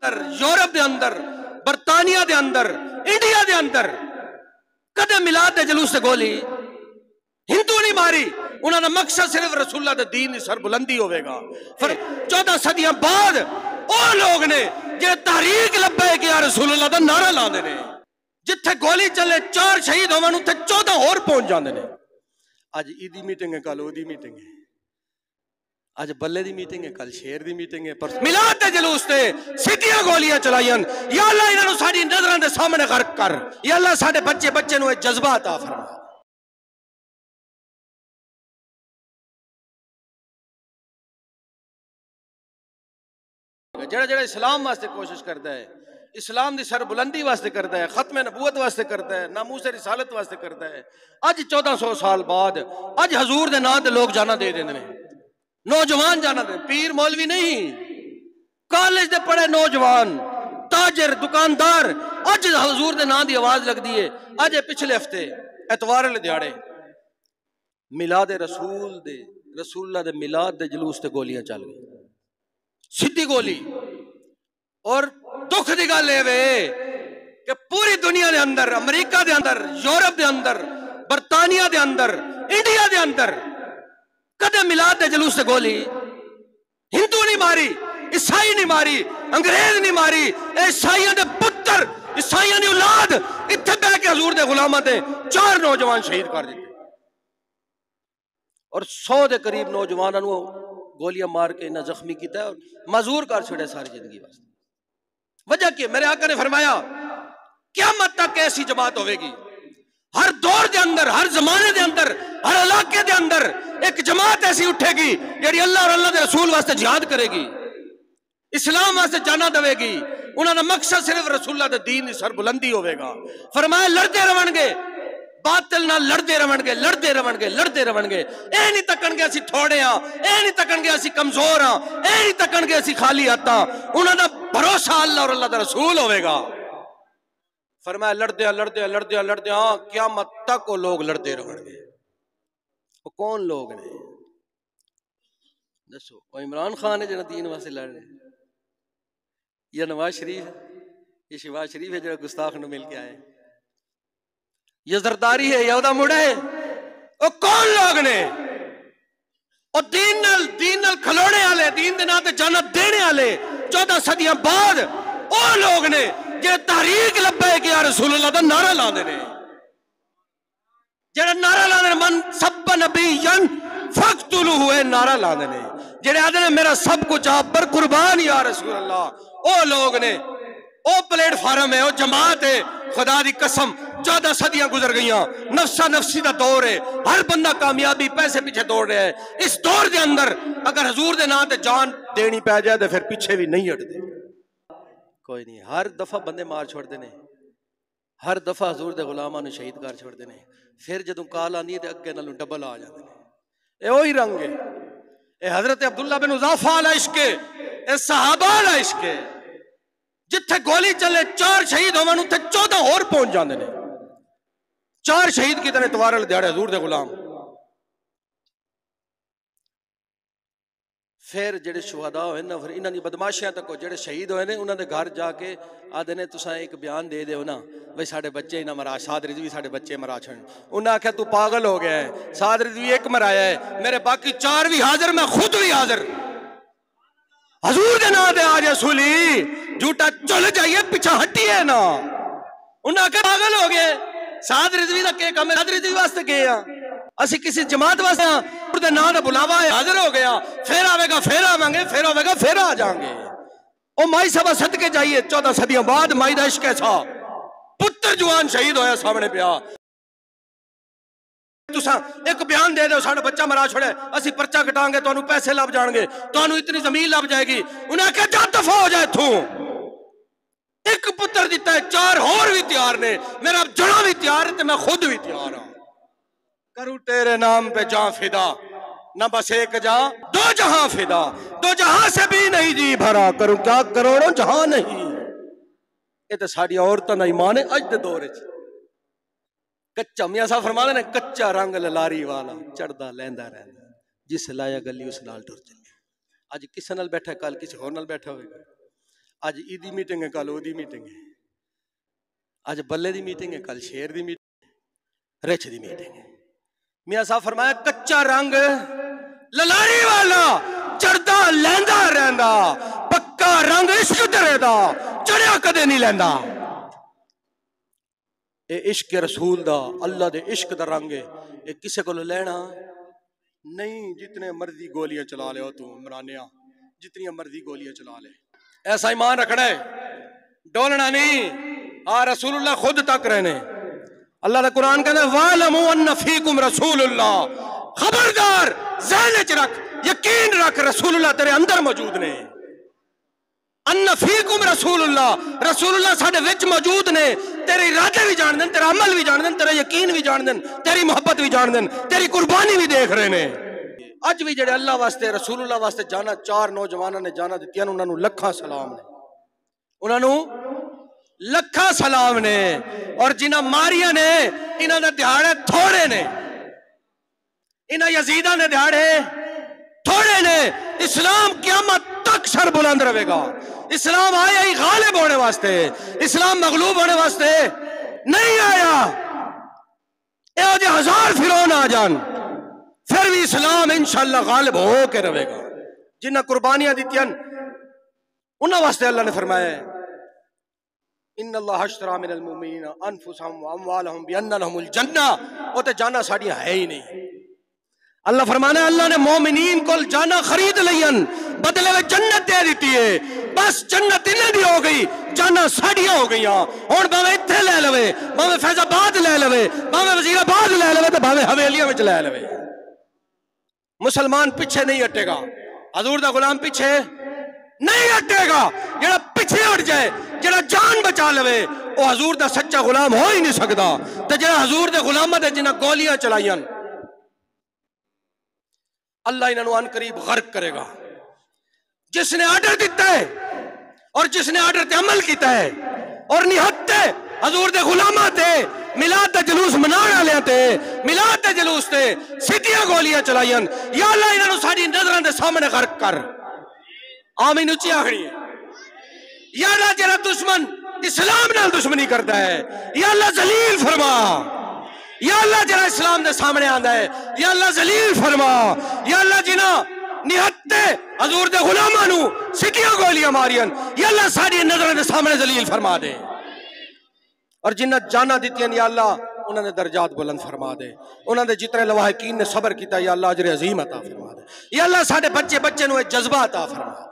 Europe के अंदर, बरतानिया के अंदर, इंडिया के अंदर कदे मिलाद के जलूस से गोली हिंदू नहीं मारी। उन्होंने मकसद सिर्फ रसूलुल्लाह दे दीन की सरबुलंदी होवेगा। फिर 14 सदियां बाद वो लोग ने जे तहरीक लब्बैक या रसूलुल्लाह दा नारा लाते हैं, जिथे गोली चले 4 शहीद होवन उत्थे 14 होर पहुंच जाते हैं। अज ईदी मीटिंग है, कल ओदी मीटिंग है, अज बल्ले दी मीटिंग है, कल शेर दी मीटिंग है, पर मिलाद दे जुलूस ते सीधियां गोलियां चलाईयां। या अल्लाह इन्हां नूं साडी नज़रां दे सामने गर्क कर, या अल्लाह साडे बच्चे नूं जज्बा अता फरमा। जेड़ा जेड़ा इस्लाम वास्ते कोशिश करता है, इस्लाम की सरबुलंदी वास्ते करता है, खत्म नबूवत वास्ते करता है, नामूस रिसालत वास्ते करता है, अज 1400 साल बाद अज हजूर दे नाम ते लोग जाना दे देंदे ने, नौजवान जाना दे, पीर मौलवी नहीं, कॉलेज दे पढ़े नौजवान, ताजर, दुकानदार, अज हजूर दे नाम की आवाज लगती है। अज पिछले हफ्ते एतवार वाले दिहाड़े मिलाद रसूलुल्लाह दे मिलाद दे जुलूस ते गोलियां चल गई, सीधी गोली। और दुख की गल कि पूरी दुनिया के अंदर, अमेरिका के अंदर, यूरोप के अंदर, बरतानिया के अंदर, इंडिया के अंदर कदे मिलाद के जुलूस से गोली हिंदू नहीं मारी, ईसाई नहीं मारी, अंग्रेज नहीं मारी। ईसाइयों के पुत्र, ईसाइयों की औलाद इत्थे बह के हजूर के गुलामां ते 4 नौजवान शहीद कर दिते और 100 के करीब नौजवानों को गोलियां मार के इन्हें जख्मी किया और मजूर कर छोड़े सारी जिंदगी वास्ते। वजह क्या? मेरे आका ने फरमाया क़यामत तक ऐसी जमात होगी, हर दौर के अंदर, हर जमाने के अंदर, हर इलाके के अंदर एक जमात ऐसी उठेगी जी अल्लाह और अल्लाह के रसूल वास्ते जिहाद करेगी, इस्लाम वास्ते जाना देगी। उन्होंने मकसद सिर्फ रसूलुल्लाह के दीन की सरबुलंदी होगा। फरमाया लड़ते रहेंगे, बातिल नाल लड़ते रहेंगे, लड़ते रहेंगे, लड़ते रहेंगे। यह नहीं तकणगे असीं थोड़े हाँ, यह नहीं तकणगे असीं कमजोर हाँ, यह नहीं तकणगे असीं खाली हत्थ हाँ। उन्होंने भरोसा अल्लाह और अल्लाह का रसूल होगा। फरमाया लड़दे लड़दे लड़दे लड़दे क़यामत तक वो लोग लड़ते रहेंगे। वो कौन लोग ने दसो? वो इमरान खान है जो दीन वास्ते लड़ रहे, या नवाज शरीफ है, ये शहबाज शरीफ है जो गुस्ताख नूं मिल के आए, ये जरदारी है या उदा मुड़ा है? वो कौन लोग ने? और दीन नाल खलोने वाले, दीन दे नाम ते जाना देने वाले 14 सदियां बाद वो लोग ने जे तहरीक लब्बैक या रसूलुल्लाह दा नारा लाते हैं। जेड़ा नारा लाते मन सब नबीयन फक्तुलूहु नारा लाते हैं, जेड़े आदे ने मेरा सब कुछ आप पर कुर्बान या रसूलुल्लाह, वो लोग ने, वो प्लेटफार्म है, वो जमात है। खुदा दी कसम 14 सदियां गुजर गई, नफसा नफसी का दौर है, हर बंदा कामयाबी पैसे पीछे दौड़ रहा है। इस दौर के अंदर अगर हजूर के नाम से जान देनी पै जाए तो फिर पीछे भी नहीं हटते। कोई नहीं, हर दफा बंदे मार छोड़ते हैं, हर दफा हजूर के गुलामां नूं शहीद कर छोड़ते हैं। फिर जदों काल आती है तो अगे नालों डबल आ जाते हैं। ये वही रंग है, ये हजरत अब्दुल्ला बिन हुज़ाफा वाला इश्क है, ये सहाबा वाला इश्क है। जिथे गोली चले 4 शहीद होवन उत्थे 14 होर पहुंच जाते हैं। 4 शहीद कितने इतवार वाले दिहाड़े हजूर दे गुलाम। फिर जेडे शुहदा होए ना, फिर इन्हां दी बदमाशियां तक जेडे शहीद होए ने उन्हां दे घर जाके आदे ने तुसां एक बयान दे देओ ना भाई साडे बच्चे इन्हां मरा, साद रिजवी साडे बच्चे मरा छन। उन्हां आख्या तू पागल हो गया है, साद रिजवी एक मराया है, मेरे बाकी 4 भी हाजिर, मैं खुद भी हाजिर। हजूर के नाम दे आ जा सूली झूठा चल जाइए, पीछा हटिए ना। उन्हें आख्या पागल हो गए, साद रिजवी का क्या काम है? साद रिजवी वास्ते गए असी किसी जमात वास्ते उनके नाम का बुलावा है, हाजिर हो गया, फिर आवेगा फिर आवांगे, फिर आवेगा फिर आ जाएंगे। ओ माई सभा सदके जाइए 14 सदियों बाद माई दा इश्क ऐसा, पुत्र जवान शहीद होया सामने पिया। तुसा एक बयान दे दो साडा बच्चा मरा छोड़े, असी पर्चा कटांगे, तुहानू पैसे लभ जाएंगे, तुहानू इतनी जमीन लभ जाएगी। उन्हें आख्या जा दफा हो जाए इथों। एक पुत्र दिता है, 4 होर भी तैयार ने, मेरा जड़ा भी तैयार है, मैं खुद भी तैयार हाँ। करूं तेरे नाम पे जां फिदा, न बस एक जां 2 जहां फिदा, 2 जहां से भी नहीं जी भरा, करूं क्या करोड़ों जहां नहीं। ये तो साड़ी औरतों का ईमान है अज दे दौर च। कच्चा मियां साहब फरमाते ने, कच्चा रंग ललारी वाला चढ़दा लैंदा रहंदा, जिस लाया गली उस नाल टुर चले। अज किस नाल बैठा, कल किसी होर नाल बैठा होगा। अज ईदी मीटिंग है, कल ओदी मीटिंग है, अज बल्ले दी मीटिंग है, कल शेर दी मीटिंग, रिछ दी मीटिंग है। मियां साहब फरमाया कच्चा रंग ललारी वाला चढ़दा लैंदा रहंदा, पक्का रंग इश्क तेरे दा चढ़िया कदे नहीं लैंदा। ये इश्क रसूल दा, अल्लाह दे इश्क दा रंग है, ये किसे को लेना नहीं। जितने मर्जी गोलियां चला ले तू इमरानिया, जितनी मर्जी गोलियां चला ले, ऐसा ईमान रखना है, डोलना नहीं। आ रसूलुल्लाह खुद तक रहने, अल्लाह का कुरान कहना वालमू अन्ना फीकुम रसूलुल्लाह, खबरदार ज़हन च रख, यकीन रख रसूलुल्लाह तेरे अंदर मौजूद ने। अन्ना फीकुम रसूलुल्लाह, रसूलुल्लाह साडे विच मौजूद ने। तेरे इरादे भी जान देन, तेरा अमल भी जान देन, तेरा यकीन भी जान देन, तेरी मोहब्बत भी जान देन, तेरी कुर्बानी भी देख रहे ने। अज भी जेड़े अल्लाह वास्ते रसूलुल्लाह वास्ते जाना चार नौजवानों ने जाना दित्तियां, उन्होंने लखा सलाम ने, उन्होंने लखा सलाम ने। और जिन्हां मारिया ने इन्हां दे दिहाड़े थोड़े ने, इन्हां यजीदा ने दिहाड़े थोड़े ने। इस्लाम क़यामत तक सर बुलंद रहेगा। इस्लाम आया ही गालिब होने वास्ते, इस्लाम मगलूब होने वास्ते नहीं आया। ये हजार फिरौन आ जान, फिर भी इस्लाम इंशाअल्लाह गालिब हो के रहेगा। जिन्हें कुर्बानियां दित्तियां उन्हां वास्ते अल्लाह ने फरमाया इन्नल्लाह अश्तरा मिनल मुमिनीना अनफुसहुम व अमवालहुम बिअन्ना लहुमुल जन्नह। वो तो जाना साड़ी है ही नहीं। अल्लाह फरमाना अल्लाह ने मोमिनीन को जाना खरीद लियन, बदले में जन्नत दे दी है। बस जन्नत इन्हें दी हो गई, जाना साड़ियां हो गई। हुण भावे इत्थे ले लवे, भावे फैजाबाद ले लवे, भावे वजीराबाद ले लवे, तो भावे हवेलियां में ले लवे। मुसलमान पीछे नहीं हटेगा, हजूर दा गुलाम पीछे नहीं हटेगा। जेड़ा पीछे हट जाए, जेड़ा जान बचा लवे, वो हजूर दा सच्चा गुलाम हो ही नहीं सकता। तो जेड़ा हजूर दे गुलामां ते जिन्हां गोलियां चलाईयां, अल्लाह इन्होंने अनकरीब गर्क करेगा। जिसने आर्डर दिता है और जिसने आर्डर ते अमल किया है और निहत्ते हजूर दे गुलामां ते मिलाद दा जुलूस मनाने वालियां ते मिलाद दे जुलूस ते सीधियां गोलियां चलाईयां, या अल्लाह इन्होंने साडी नजरां दे सामने गर्क कर। आमीन उच्ची आखनी है। या अल्लाह जेड़ा दुश्मन इस्लाम नाल दुश्मनी करता है, या अल्लाह जलील फरमा। या अल्लाह जरा इस्लाम के सामने आंदा है, या अल्लाह जलील फरमा। या अल्लाह जिन्हां निहत्ते हजूर दे गुलामां नूं सीधियां गोलियां मारियां, या अल्लाह साडी नज़रां दे सामने जलील फरमा दे। और जिन्हां जाना दित्तियां, या अल्लाह उन्होंने दर्जात बुलंद फरमा दे। उन्होंने जितने लवाहिकीन ने सबर किया, या अल्लाह अजर अजीम अता फरमा दे। या अल्लाह साडे बच्चे नूं जज्बा अता फरमा।